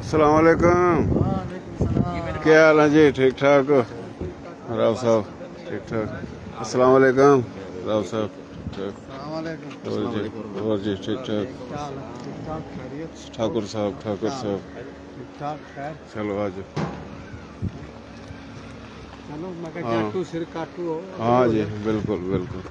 अस्सलाम वालेकुम। क्या हाल है जी? ठीक ठाक हो राव साहब? ठीक ठाक। अस्सलाम वालेकुम राव साहब। ठीक और जी ठीक ठाक। ठाकुर साहब चलो आज हाँ जी बिल्कुल बिल्कुल।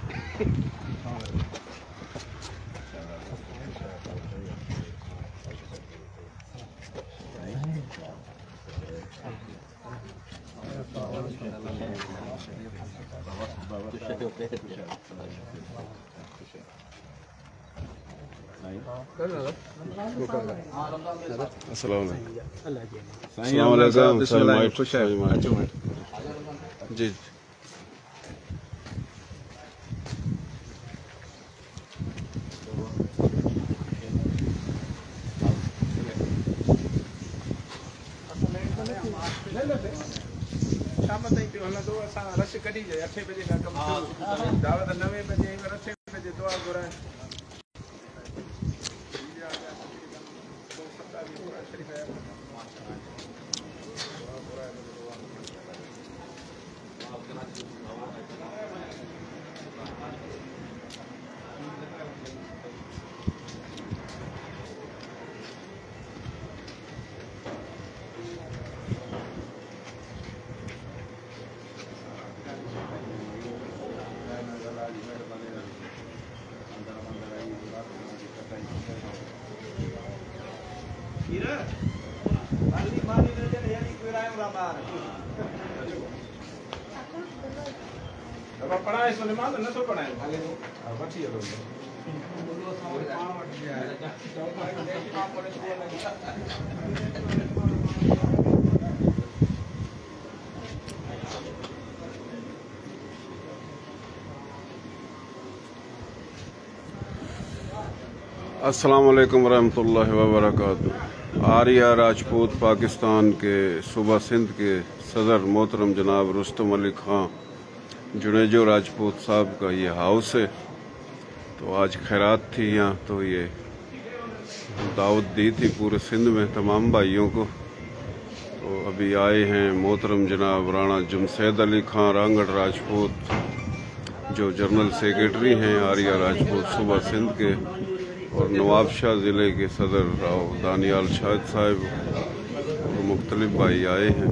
अस्सलाम वालेकुम जी। शाम ताईं पियो हलंदो। असां रश कढी जे 8 बजे खां कमु शुरू। दावत 9 बजे पर 8 बजे दुआ घुराए। पढ़ाए सुलेमान न तो पढ़ाए वठी हलो। अस्सलाम वालेकुम रहमतुल्लाहि व बरकातुहू। आर्या राजपूत पाकिस्तान के सूबा सिंध के सदर मोहतरम जनाब रुस्तम अली खां जुनेजो राजपूत साहब का ये हाउस है। तो आज खैरात थी यहाँ, तो ये दावत दी थी पूरे सिंध में तमाम भाइयों को। तो अभी आए हैं मोहतरम जनाब राणा जुमशेद अली खां रांगड़ राजपूत, जो जनरल सेक्रेटरी हैं आर्या राजपूत सूबा सिंध के, और नवाबशाह ज़िले के सदर राव दानियाल शाहिद साहब और मुख्तलिफ भाई आए हैं।